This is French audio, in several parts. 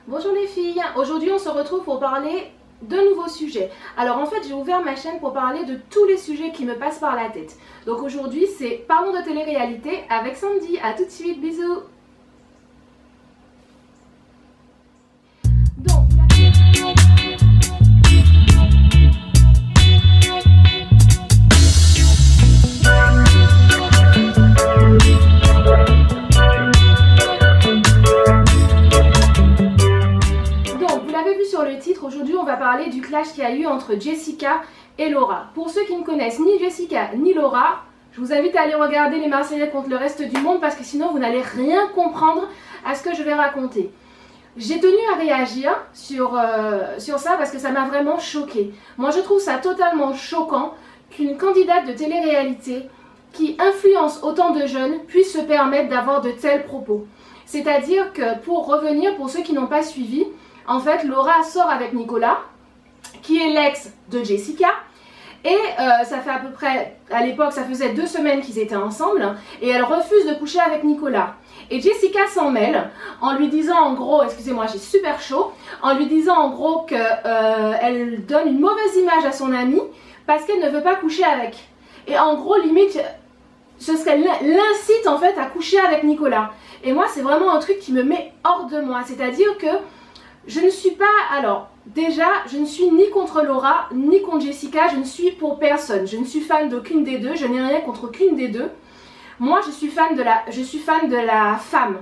Bonjour les filles, aujourd'hui on se retrouve pour parler d'un nouveau sujet. Alors en fait j'ai ouvert ma chaîne pour parler de tous les sujets qui me passent par la tête. Donc aujourd'hui c'est Parlons de télé-réalité avec Sandy. À tout de suite, bisous. Aujourd'hui on va parler du clash qu'il y a eu entre Jessica et Laura. Pour ceux qui ne connaissent ni Jessica ni Laura, je vous invite à aller regarder les Marseillais contre le reste du monde parce que sinon vous n'allez rien comprendre à ce que je vais raconter. J'ai tenu à réagir sur ça parce que ça m'a vraiment choquée. Moi je trouve ça totalement choquant qu'une candidate de télé-réalité qui influence autant de jeunes puisse se permettre d'avoir de tels propos. C'est-à-dire que pour revenir, pour ceux qui n'ont pas suivi, en fait, Laura sort avec Nicolas, qui est l'ex de Jessica, et ça fait à peu près, à l'époque, ça faisait 2 semaines qu'ils étaient ensemble, et elle refuse de coucher avec Nicolas. Et Jessica s'en mêle en lui disant en gros, excusez-moi j'ai super chaud, en lui disant en gros qu'elle donne une mauvaise image à son amie parce qu'elle ne veut pas coucher avec. Et en gros, limite, ce serait l'incite en fait à coucher avec Nicolas. Et moi, c'est vraiment un truc qui me met hors de moi, c'est-à-dire que je ne suis pas, alors déjà je ne suis ni contre Laura ni contre Jessica, je ne suis pour personne, je ne suis fan d'aucune des deux, je n'ai rien contre aucune des deux. Moi je suis fan de la femme.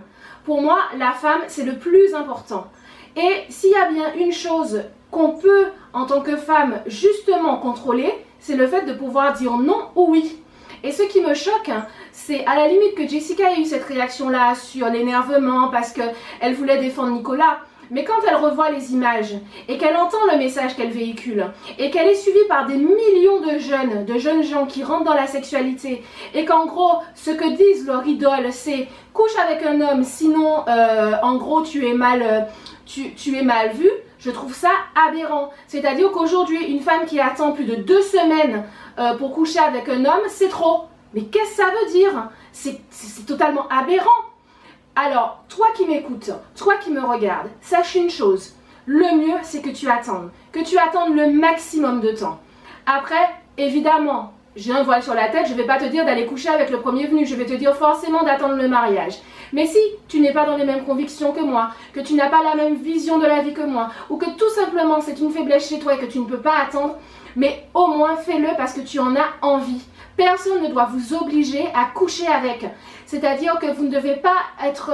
Pour moi la femme c'est le plus important. Et s'il y a bien une chose qu'on peut en tant que femme justement contrôler, c'est le fait de pouvoir dire non ou oui. Et ce qui me choque, c'est à la limite que Jessica ait eu cette réaction là sur l'énervement parce qu'elle voulait défendre Nicolas. Mais quand elle revoit les images et qu'elle entend le message qu'elle véhicule et qu'elle est suivie par des millions de jeunes gens qui rentrent dans la sexualité et qu'en gros ce que disent leur idole c'est couche avec un homme sinon en gros tu es mal vu, je trouve ça aberrant. C'est-à-dire qu'aujourd'hui une femme qui attend plus de 2 semaines pour coucher avec un homme c'est trop. Mais qu'est-ce que ça veut dire? C'est totalement aberrant. Alors, toi qui m'écoutes, toi qui me regardes, sache une chose, le mieux c'est que tu attendes le maximum de temps. Après, évidemment, j'ai un voile sur la tête, je ne vais pas te dire d'aller coucher avec le premier venu, je vais te dire forcément d'attendre le mariage. Mais si tu n'es pas dans les mêmes convictions que moi, que tu n'as pas la même vision de la vie que moi, ou que tout simplement c'est une faiblesse chez toi et que tu ne peux pas attendre, mais au moins fais-le parce que tu en as envie. Personne ne doit vous obliger à coucher avec. C'est-à-dire que vous ne devez pas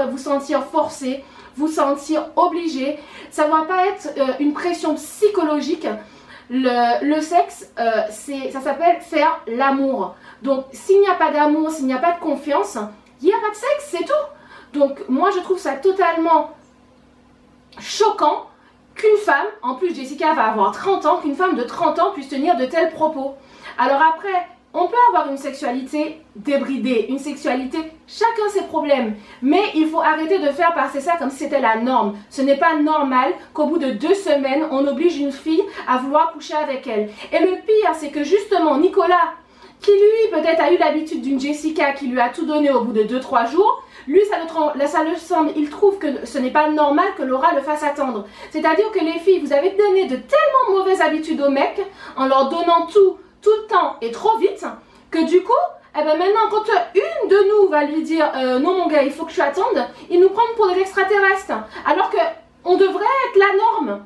vous sentir forcé, vous sentir obligé. Ça ne doit pas être une pression psychologique. Le sexe, ça s'appelle faire l'amour. Donc s'il n'y a pas d'amour, s'il n'y a pas de confiance, il n'y a pas de sexe, c'est tout. Donc moi je trouve ça totalement choquant qu'une femme, en plus Jessica va avoir 30 ans, qu'une femme de 30 ans puisse tenir de tels propos. Alors après, on peut avoir une sexualité débridée, une sexualité, chacun ses problèmes. Mais il faut arrêter de faire passer ça comme si c'était la norme. Ce n'est pas normal qu'au bout de 2 semaines, on oblige une fille à vouloir coucher avec elle. Et le pire, c'est que justement, Nicolas, qui lui peut-être a eu l'habitude d'une Jessica qui lui a tout donné au bout de 2-3 jours, lui ça le semble, il trouve que ce n'est pas normal que Laura le fasse attendre. C'est-à-dire que les filles, vous avez donné de tellement mauvaises habitudes aux mecs en leur donnant tout le temps et trop vite, que du coup, eh ben maintenant quand une de nous va lui dire non mon gars il faut que tu attendes, ils nous prennent pour des extraterrestres, alors que on devrait être la norme.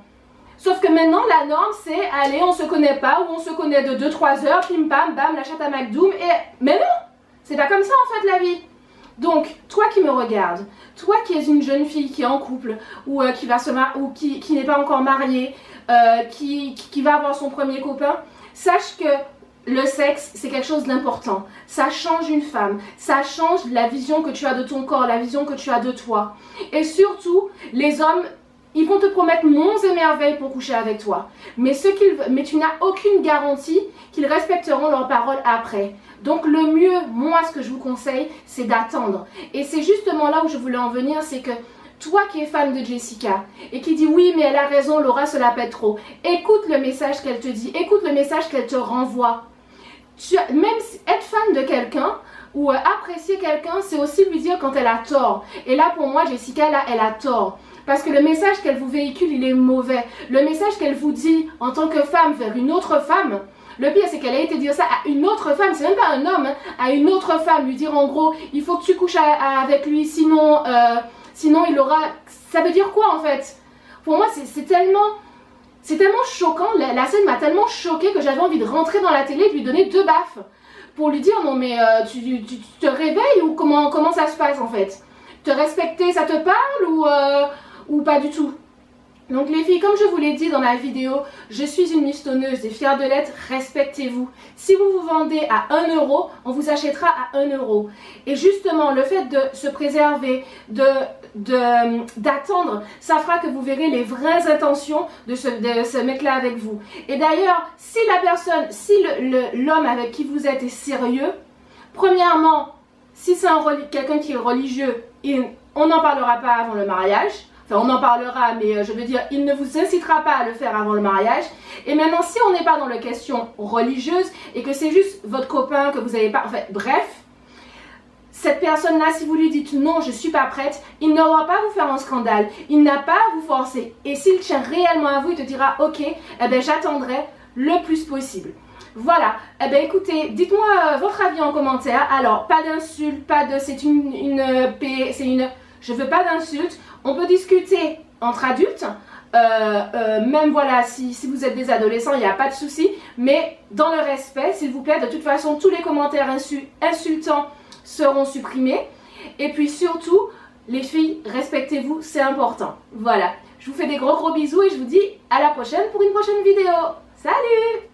Sauf que maintenant la norme c'est allez on se connaît pas ou on se connaît de 2-3 heures, pim pam bam la chatte à McDoom et mais non, c'est pas comme ça en fait la vie. Donc toi qui me regardes, toi qui es une jeune fille qui est en couple ou qui va se marier ou qui n'est pas encore mariée, qui va avoir son premier copain, sache que le sexe, c'est quelque chose d'important. Ça change une femme. Ça change la vision que tu as de ton corps, la vision que tu as de toi. Et surtout, les hommes, ils vont te promettre monts et merveilles pour coucher avec toi. Mais tu n'as aucune garantie qu'ils respecteront leurs paroles après. Donc le mieux, moi, ce que je vous conseille, c'est d'attendre. Et c'est justement là où je voulais en venir, c'est que toi qui es fan de Jessica et qui dit oui mais elle a raison, Laura se la pète trop, écoute le message qu'elle te dit, écoute le message qu'elle te renvoie. Même être fan de quelqu'un ou apprécier quelqu'un, c'est aussi lui dire quand elle a tort. Et là pour moi Jessica là elle a tort. Parce que le message qu'elle vous véhicule, il est mauvais. Le message qu'elle vous dit en tant que femme vers une autre femme, le pire, c'est qu'elle a été dire ça à une autre femme, c'est même pas un homme, hein, à une autre femme, lui dire en gros, il faut que tu couches avec lui, sinon il aura... Ça veut dire quoi en fait? Pour moi, c'est tellement choquant, la scène m'a tellement choquée que j'avais envie de rentrer dans la télé et de lui donner 2 baffes. Pour lui dire, non mais tu te réveilles ou comment ça se passe en fait? Te respecter, ça te parle ou pas du tout? Donc les filles, comme je vous l'ai dit dans la vidéo, je suis une mistonneuse et fière de l'être, respectez-vous. Si vous vous vendez à 1 €, on vous achètera à 1 €. Et justement, le fait de se préserver, d'attendre, ça fera que vous verrez les vraies intentions de ce mec-là avec vous. Et d'ailleurs, si la personne, si l'homme avec qui vous êtes est sérieux, premièrement, si c'est quelqu'un qui est religieux, on n'en parlera pas avant le mariage. Enfin, on en parlera, mais je veux dire, il ne vous incitera pas à le faire avant le mariage. Et maintenant, si on n'est pas dans la question religieuse et que c'est juste votre copain, que vous n'avez pas... Enfin, bref, cette personne-là, si vous lui dites non, je ne suis pas prête, il n'aura pas à vous faire un scandale. Il n'a pas à vous forcer. Et s'il tient réellement à vous, il te dira, ok, eh ben, j'attendrai le plus possible. Voilà, eh bien écoutez, dites-moi votre avis en commentaire. Alors, pas d'insultes, pas de... C'est je veux pas d'insultes. On peut discuter entre adultes, même voilà, si vous êtes des adolescents, il n'y a pas de souci. Mais dans le respect, s'il vous plaît, de toute façon, tous les commentaires insultants seront supprimés. Et puis surtout, les filles, respectez-vous, c'est important. Voilà, je vous fais des gros bisous et je vous dis à la prochaine pour une prochaine vidéo. Salut!